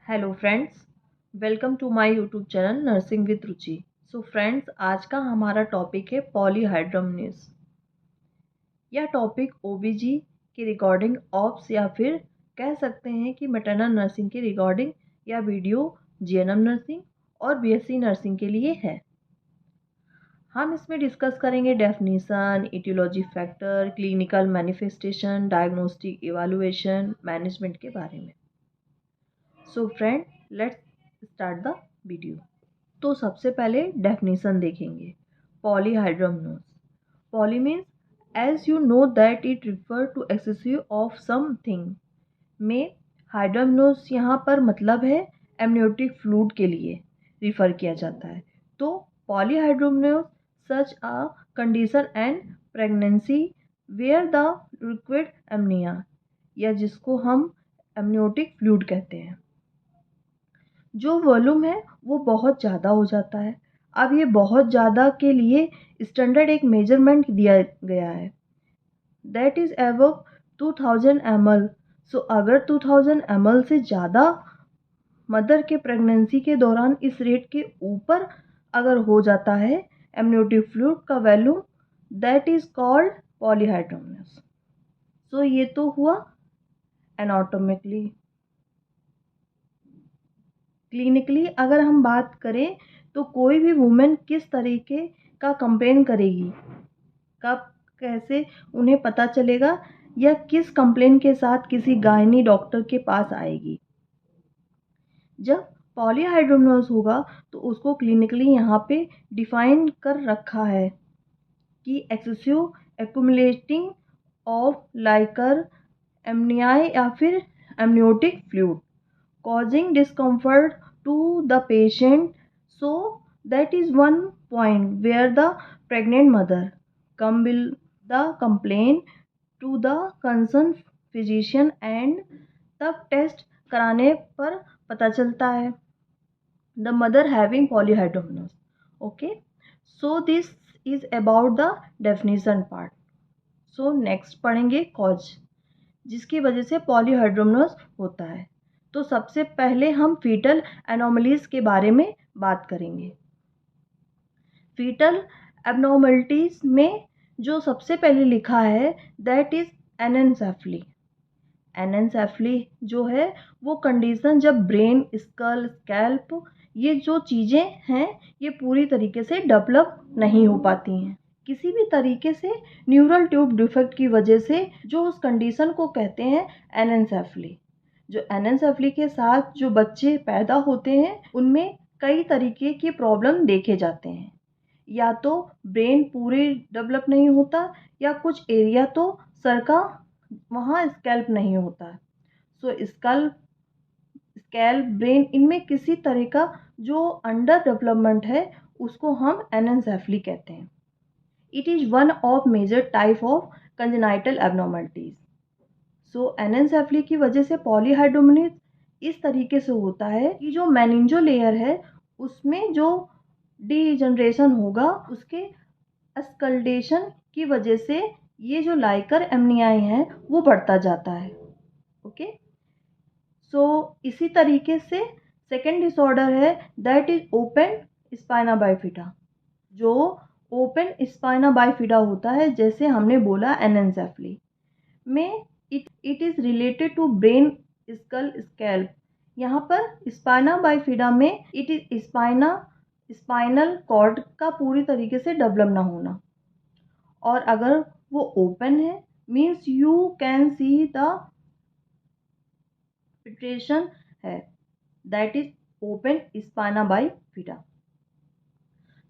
Hello friends, welcome to my YouTube channel nursing with Ruchi. So friends, आज का हमारा topic है पॉलीहाइड्रमनेस। यह टॉपिक ओबीजी के रिगार्डिंग ऑप्स या फिर कह सकते हैं कि मैटरनल नर्सिंग के रिगार्डिंग यह वीडियो जीएनएम नर्सिंग और बीएससी नर्सिंग के लिए है। हम इसमें डिस्कस करेंगे definition, aetiology factor, clinical manifestation, diagnostic evaluation, management के बारे में। So friend, let's start the video. तो सबसे पहले डेफिनेशन देखेंगे polyhydramnios. Poly means as you know that it refer to excessive of something. में हाइड्रमनोस यहाँ पर मतलब है एमनियोटिक फ्लूइड के लिए रिफर किया जाता है। तो polyhydramnios such a condition and pregnancy where the liquid amnii, या जिसको हम एमनियोटिक फ्लूइड कहते हैं, जो वॉल्यूम है वो बहुत ज़्यादा हो जाता है। अब ये बहुत ज़्यादा के लिए स्टैंडर्ड एक मेजरमेंट दिया गया है, दैट इज़ अबव 2000 ml। सो अगर 2000 ml से ज़्यादा मदर के प्रेगनेंसी के दौरान इस रेट के ऊपर अगर हो जाता है एमनियोटिक फ्लूइड का वैल्यूम, दैट इज़ कॉल्ड पॉलीहाइड्रमनेस। सो ये तो हुआ एनाटॉमिकली। क्लिनिकली अगर हम बात करें तो कोई भी वुमेन किस तरीके का कंप्लेन करेगी, कब कैसे उन्हें पता चलेगा, या किस कंप्लेन के साथ किसी गायनी डॉक्टर के पास आएगी। जब पॉलीहाइड्रोमनोस होगा तो उसको क्लिनिकली यहाँ पे डिफाइन कर रखा है कि एक्सेसिव एक्यूमुलेटिंग ऑफ लाइकर एमनियाई या फिर amniotic fluid causing discomfort to the patient. So that is one point where the pregnant mother come with the complaint to the concerned physician and तब test कराने पर पता चलता है the mother having polyhydramnios. Okay, so this is about the definition part. So next पढ़ेंगे cause, जिसकी वजह से पॉलीहाइड्रोमनोस होता है। तो सबसे पहले हम फीटल एनोमलीज के बारे में बात करेंगे। फीटल एबनॉर्मलिटीज में जो सबसे पहले लिखा है दैट इज एनेन्सेफली। एनेन्सेफली जो है वो कंडीशन जब ब्रेन, स्कल, स्कैल्प, ये जो चीज़ें हैं ये पूरी तरीके से डेवलप नहीं हो पाती हैं किसी भी तरीके से न्यूरल ट्यूब डिफेक्ट की वजह से, जो उस कंडीशन को कहते हैं एनेन्सेफली। जो एनेन्सेफली के साथ जो बच्चे पैदा होते हैं उनमें कई तरीके की प्रॉब्लम देखे जाते हैं, या तो ब्रेन पूरे डेवलप नहीं होता या कुछ एरिया तो सर का वहाँ स्कैल्प नहीं होता। सो स्कैल्प, ब्रेन, इनमें किसी तरह का जो अंडर डेवलपमेंट है उसको हम एनेन्सेफली कहते हैं। It is one of major type of congenital abnormalities. So एनेन्सेफली की वजह से पॉलीहाइड्रोमनिस इस तरीके से होता है कि जो मेनिंजो लेयर है उसमें जो डीजनरेशन होगा उसके अस्कल्टेशन की वजह से ये जो लाइकर एमनियाई हैं वो बढ़ता जाता है। ओके, सो इसी तरीके से सेकेंड डिसऑर्डर है that is open spina bifida. जो ओपन स्पाइना बाइफिडा होता है, जैसे हमने बोला एनेन्सेफली में, it is related to brain, skull, scalp. यहाँ पर स्पाइना बाइफिडा में इट इज स्पाइनल कॉर्ड का पूरी तरीके से डेवलप ना होना, और अगर वो ओपन है means you can see the filtration है, that is open spina bifida.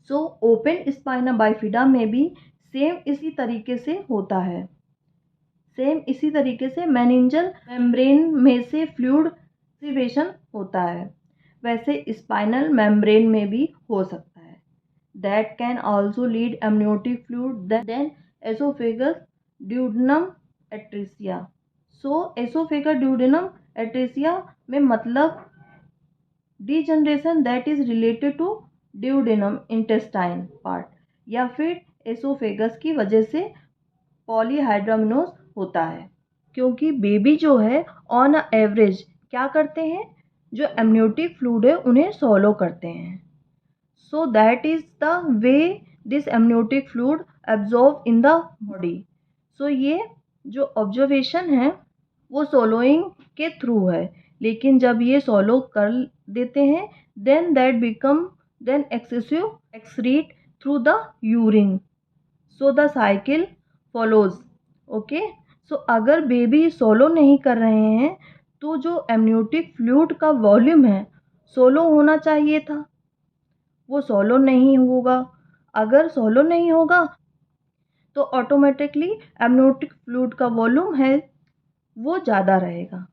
So open spina bifida में भी सेम इसी तरीके से होता है। सेम इसी तरीके से मेनिंजल मेम्ब्रेन में से फ्लूइड सिवेशन होता है, वैसे स्पाइनल मेम्ब्रेन में भी हो सकता है। That can also lead amniotic fluid then oesophagus duodenum atresia. So oesophagus duodenum atresia में मतलब degeneration that is related to duodenum intestine part, या फिर एसोफेगस की वजह से पॉलीहाइड्रोमनोस होता है। क्योंकि बेबी जो है ऑन एवरेज क्या करते हैं, जो एमनियोटिक फ्लूइड है उन्हें सॉलो करते हैं। So that is the way this amniotic fluid absorb in the body. So ये जो ऑब्जर्वेशन है वो सोलोइंग के थ्रू है, लेकिन जब ये सोलो कर देते हैं then that become then excessive excrete through the urine. So the cycle follows. Okay, so अगर बेबी सोलो नहीं कर रहे हैं तो जो एमनियोटिक फ्लूइड का वॉल्यूम है सोलो होना चाहिए था, वो सोलो नहीं होगा। अगर सोलो नहीं होगा तो ऑटोमेटिकली एमनियोटिक फ्लूइड का वॉल्यूम है वो ज़्यादा रहेगा।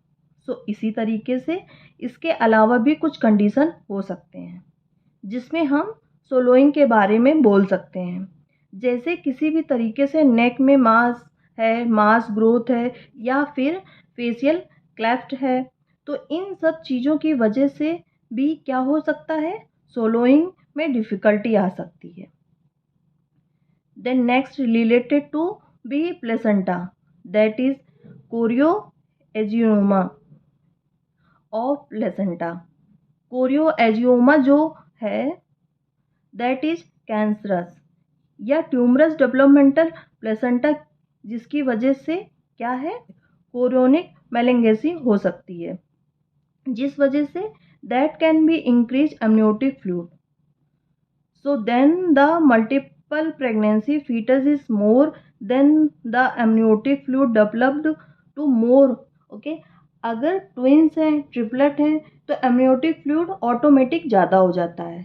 सो इसी तरीके से इसके अलावा भी कुछ कंडीशन हो सकते हैं जिसमें हम सोलोइंग के बारे में बोल सकते हैं। जैसे किसी भी तरीके से नेक में मास है, मास ग्रोथ है, या फिर फेशियल क्लेफ्ट है, तो इन सब चीज़ों की वजह से भी क्या हो सकता है, सोलोइंग में डिफ़िकल्टी आ सकती है। Then next related to be placenta, that is chorioangioma of placenta. Chorioangioma जो है दैट इज कैंसरस या ट्यूमरस डेवलपमेंटल प्लेसेंटा, जिसकी वजह से क्या है, कोरियोनिक मेलेंगेसी हो सकती है, जिस वजह say that can be increase amniotic fluid. So then the multiple pregnancy fetus is more than the amniotic fluid developed to more. Okay, अगर ट्विंस हैं, ट्रिपलेट हैं, तो एमनियोटिक फ्लूइड ऑटोमेटिक ज़्यादा हो जाता है।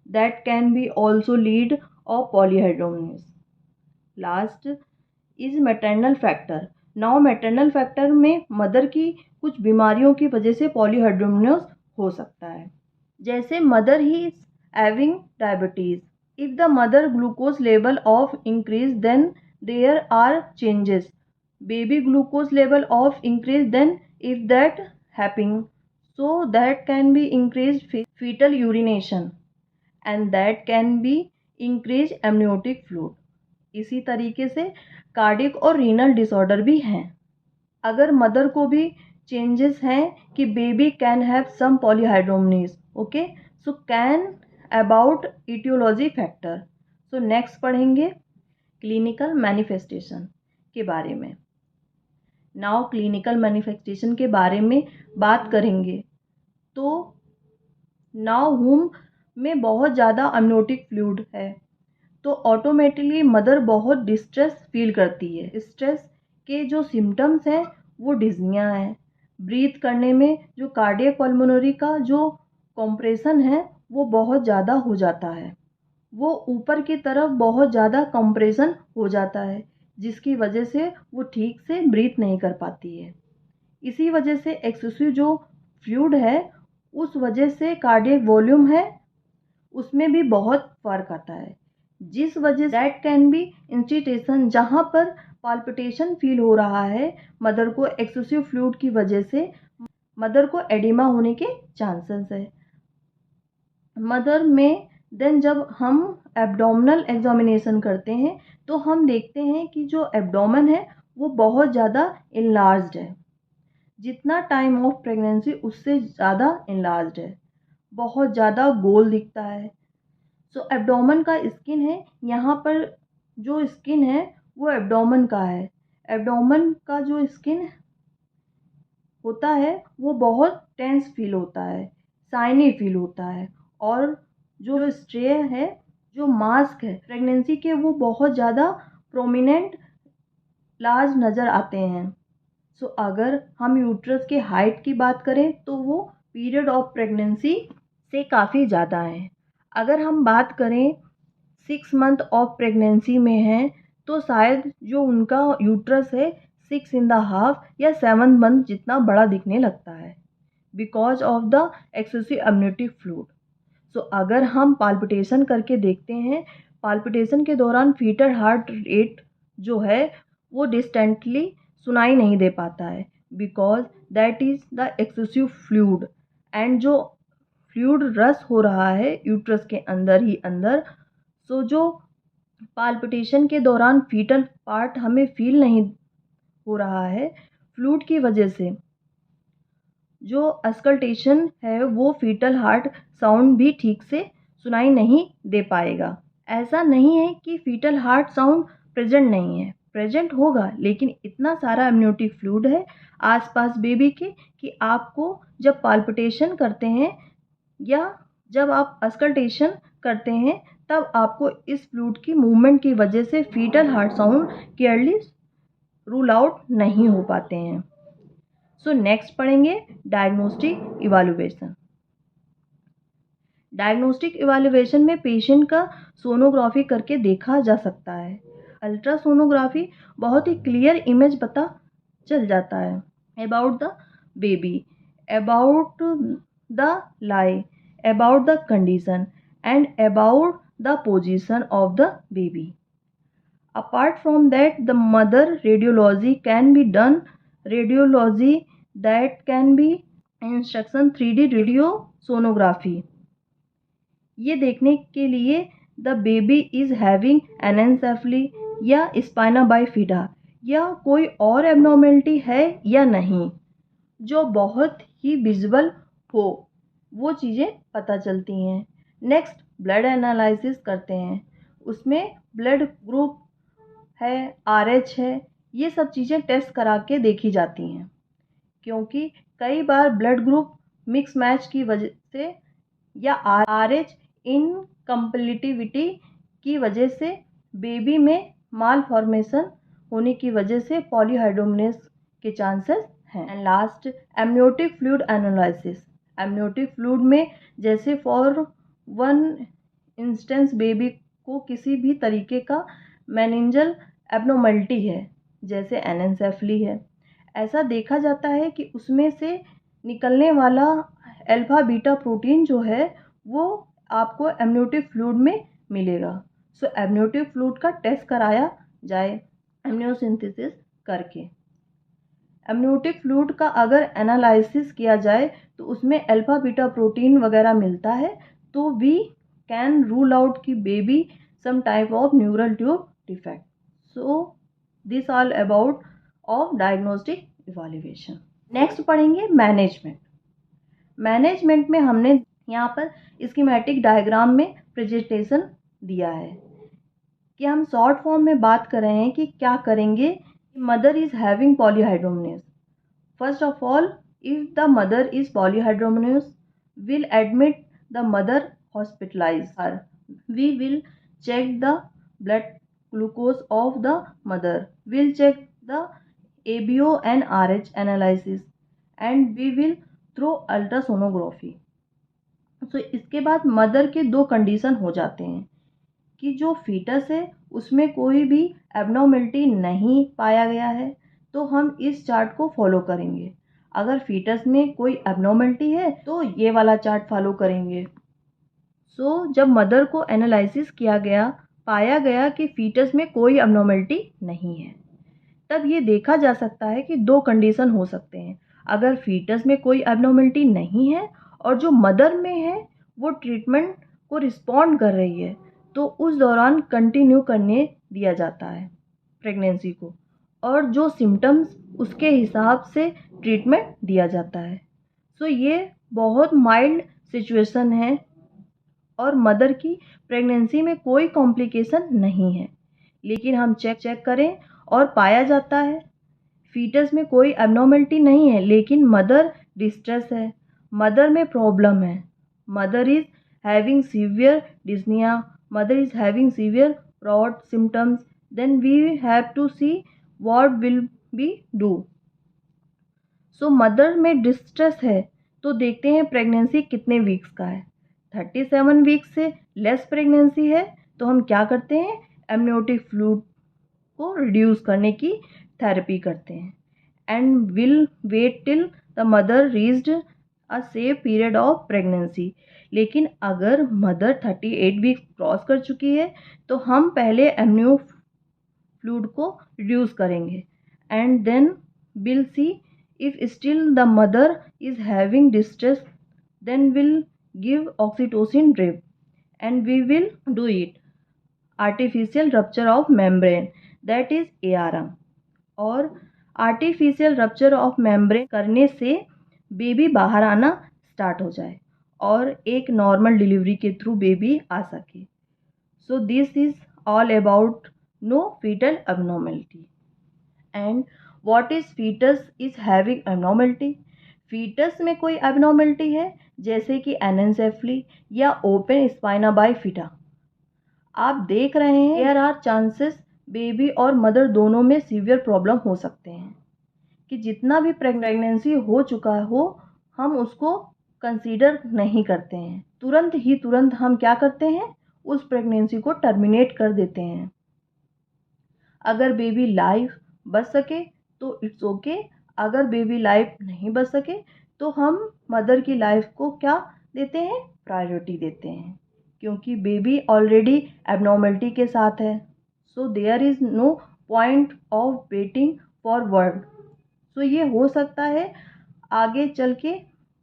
That can be also lead of polyhydramnios. Last is maternal factor. Now maternal factor में mother की कुछ बीमारियों की वजह से पॉलीहाइड्रोमनिस हो सकता है। जैसे mother he is having diabetes, if the mother glucose level of increase then there are changes baby glucose level of increase, then if that happening, so that can be increased fetal urination and that can be increased amniotic fluid। इसी तरीके से cardiac और renal disorder भी हैं। अगर mother को भी changes हैं कि baby can have some polyhydramnios. Okay, so can about aetiology factor. So next पढ़ेंगे क्लिनिकल मैनिफेस्टेशन के बारे में। नाउ क्लिनिकल मैनिफेस्टेशन के बारे में बात करेंगे तो नाउ वूम में बहुत ज़्यादा अमनियोटिक फ्लूइड है तो ऑटोमेटिकली मदर बहुत डिस्ट्रेस फील करती है। स्ट्रेस के जो सिम्टम्स हैं वो डिज़निया है, ब्रीथ करने में जो कार्डियक पल्मोनरी का जो कॉम्प्रेशन है वो बहुत ज़्यादा हो जाता है, वो ऊपर की तरफ बहुत ज़्यादा कंप्रेशन हो जाता है, जिसकी वजह से वो ठीक से ब्रीथ नहीं कर पाती है। इसी वजह से एक्सेसिव जो फ्लूइड है उस वजह से कार्डियक वॉल्यूम है उसमें भी बहुत फ़र्क आता है, जिस वजह दैट कैन बी इंस्टिटेशन, जहाँ पर पाल्पिटेशन फील हो रहा है मदर को एक्सेसिव फ्लूइड की वजह से मदर को एडिमा होने के चांसेस है मदर में। देन जब हम एब्डोमिनल एग्जामिनेशन करते हैं तो हम देखते हैं कि जो एब्डोमेन है वो बहुत ज़्यादा इनलार्ज्ड है, जितना टाइम ऑफ प्रेगनेंसी उससे ज़्यादा इनलार्ज्ड है, बहुत ज़्यादा गोल दिखता है। सो एब्डोमेन का स्किन है, यहाँ पर जो स्किन है वो एब्डोमेन का है, एब्डोमेन का जो स्किन होता है वो बहुत टेंस फील होता है, शाइनी फील होता है, और जो स्ट्रे है, जो मास्क है प्रेगनेंसी के, वो बहुत ज़्यादा प्रोमिनेंट लार्ज नज़र आते हैं। सो अगर हम यूट्रस के हाइट की बात करें तो वो पीरियड ऑफ प्रेगनेंसी से काफ़ी ज़्यादा है। अगर हम बात करें 6 मंथ ऑफ प्रेगनेंसी में है तो शायद जो उनका यूट्रस है 6.5 या 7 मंथ जितना बड़ा दिखने लगता है because of the excessive amniotic fluid. So अगर हम पाल्पिटेशन करके देखते हैं, पाल्पिटेशन के दौरान फीटल हार्ट रेट जो है वो डिस्टेंटली सुनाई नहीं दे पाता है because that is the excessive fluid, and जो फ्लूइड रस हो रहा है यूट्रस के अंदर ही अंदर। सो जो पाल्पिटेशन के दौरान फीटल पार्ट हमें फील नहीं हो रहा है फ्लूइड की वजह से, जो अस्कल्टेशन है वो फीटल हार्ट साउंड भी ठीक से सुनाई नहीं दे पाएगा। ऐसा नहीं है कि फीटल हार्ट साउंड प्रेजेंट नहीं है, प्रेजेंट होगा, लेकिन इतना सारा एमनियोटिक फ्लूइड है आसपास बेबी के कि आपको जब पाल्पिटेशन करते हैं या जब आप अस्कल्टेशन करते हैं तब आपको इस फ्लूइड की मूवमेंट की वजह से fetal heart sound clearly rule out नहीं हो पाते हैं। सो नेक्स्ट पढ़ेंगे डायग्नोस्टिक इवैल्यूएशन। डायग्नोस्टिक इवैल्यूएशन में पेशेंट का सोनोग्राफी करके देखा जा सकता है। अल्ट्रासोनोग्राफी बहुत ही क्लियर इमेज पता चल जाता है about the baby, about the lie, about the condition and about the position of the baby. Apart from that, the mother radiology can be done. Radiology that can be instruction 3D radio sonography. ये देखने के लिए the baby is having एनेंसेफली या spina bifida या कोई और abnormality है या नहीं, जो बहुत ही विजुअल हो, वो चीज़ें पता चलती हैं। नेक्स्ट ब्लड एनालिसिस करते हैं, उसमें ब्लड ग्रुप है, RH है, ये सब चीज़ें टेस्ट करा के देखी जाती हैं, क्योंकि कई बार ब्लड ग्रुप मिक्स मैच की वजह से या RH इनकम्पैटिबिलिटी की वजह से बेबी में माल फॉर्मेशन होने की वजह से पॉलीहाइड्रोमनेस के चांसेस हैं। And last amniotic fluid analysis. Amniotic fluid में जैसे फॉर वन इंस्टेंस बेबी को किसी भी तरीके का मेनिंजल एबनॉर्मलिटी है, जैसे एनेंसेफली है, ऐसा देखा जाता है कि उसमें से निकलने वाला अल्फा बीटा प्रोटीन जो है वो आपको एमनियोटिक फ्लूइड में मिलेगा। सो एमनियोटिक फ्लूइड का टेस्ट कराया जाए एमनियोसिंथेसिस करके। एमनियोटिक फ्लूइड का अगर एनालिसिस किया जाए तो उसमें अल्फा बीटा प्रोटीन वगैरह मिलता है, तो वी कैन रूल आउट कि baby some type of neural tube defect. So this all about of diagnostic evaluation. Next पढ़ेंगे मैनेजमेंट। मैनेजमेंट में हमने यहाँ पर स्कीमेटिक डायग्राम में प्रेजेंटेशन दिया है कि हम शॉर्ट फॉर्म में बात कर रहे हैं कि क्या करेंगे। Mother is having polyhydramnios. First of all, if the mother is polyhydramnios, will admit the mother, hospitalise her, we will check the blood glucose of the mother, will check the ABO and RH analysis and we will through ultrasonography. तो इसके बाद mother के दो condition हो जाते हैं कि जो फीटस है उसमें कोई भी एबनॉर्मलिटी नहीं पाया गया है तो हम इस चार्ट को फॉलो करेंगे। अगर फीटस में कोई एबनॉर्मलिटी है तो ये वाला चार्ट फॉलो करेंगे। सो जब मदर को एनालिसिस किया गया, पाया गया कि फीटस में कोई एबनॉर्मलिटी नहीं है, तब ये देखा जा सकता है कि दो कंडीशन हो सकते हैं। अगर फीटस में कोई एबनॉर्मलिटी नहीं है और जो मदर में है वो ट्रीटमेंट को रिस्पॉन्ड कर रही है, तो उस दौरान कंटिन्यू करने दिया जाता है प्रेगनेंसी को, और जो सिम्टम्स उसके हिसाब से ट्रीटमेंट दिया जाता है। सो ये बहुत माइल्ड सिचुएशन है और मदर की प्रेगनेंसी में कोई कॉम्प्लिकेशन नहीं है, लेकिन हम चेक करें और पाया जाता है फीटस में कोई एबनॉर्मलिटी नहीं है लेकिन मदर डिस्ट्रेस है, मदर में प्रॉब्लम है, mother is having severe dyspnoea, mother is having severe rod symptoms, then we have to see what will be do. So mother में डिस्ट्रेस है तो देखते हैं प्रेगनेंसी कितने वीक्स का है। 37 वीक्स से लेस प्रेगनेंसी है तो हम क्या करते हैं, एमनियोटिक फ्लूइड को रिड्यूस करने की थेरेपी करते हैं and will wait till the mother reached a safe period of pregnancy. लेकिन अगर मदर 38 वीक्स क्रॉस कर चुकी है तो हम पहले एमनियो फ्लूइड को रिड्यूस करेंगे and then will see if still the mother is having distress, then will give oxytocin drip and we will do it artificial rupture of membrane, that is ARM। और artificial rupture of membrane करने से baby बाहर आना start हो जाए और एक normal delivery के थ्रू बेबी आ सके। So this is all about no fetal abnormality। And what is fetus is having abnormality। Fetus में कोई abnormality है जैसे कि एनेंसेफली या ओपन स्पाइना बाइफिटा। आप देख रहे हैं देयर आर चांसेस बेबी और मदर दोनों में सीवियर प्रॉब्लम हो सकते हैं कि जितना भी प्रेगनेंसी हो चुका हो हम उसको कंसीडर नहीं करते हैं। तुरंत हम क्या करते हैं, उस प्रेगनेंसी को टर्मिनेट कर देते हैं। अगर बेबी लाइफ बच सके तो इट्स ओके, अगर बेबी लाइफ नहीं बच सके तो हम मदर की लाइफ को क्या देते हैं, प्रायोरिटी देते हैं, क्योंकि बेबी ऑलरेडी एबनॉर्मलिटी के साथ है। So there is no point of waiting for word. So ये हो सकता है आगे चल के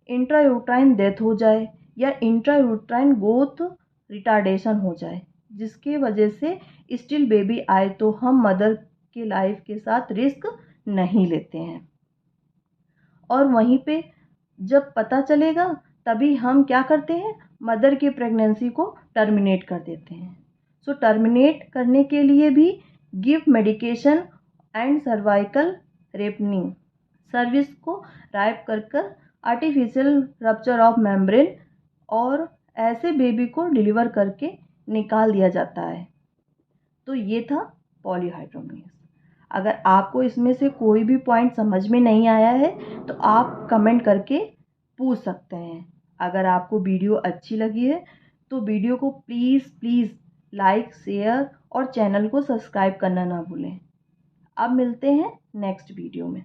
इंट्रायूट्राइन डेथ हो जाए या इंट्रायूट्राइन ग्रोथ रिटार्डेशन हो जाए, जिसकी वजह से स्टिल बेबी आए तो हम मदर के लाइफ के साथ रिस्क नहीं लेते हैं। और वहीं पे जब पता चलेगा तभी हम क्या करते हैं, मदर की प्रेगनेंसी को टर्मिनेट कर देते हैं। सो टर्मिनेट करने के लिए भी give medication and cervical ripening service को राइप कर आर्टिफिशियल रप्चर ऑफ मेम्ब्रेन और ऐसे बेबी को डिलीवर करके निकाल दिया जाता है। तो ये था पॉलीहाइड्रोमनियस। अगर आपको इसमें से कोई भी पॉइंट समझ में नहीं आया है तो आप कमेंट करके पूछ सकते हैं। अगर आपको वीडियो अच्छी लगी है तो वीडियो को प्लीज़ लाइक, शेयर और चैनल को सब्सक्राइब करना ना भूलें। अब मिलते हैं नेक्स्ट वीडियो में।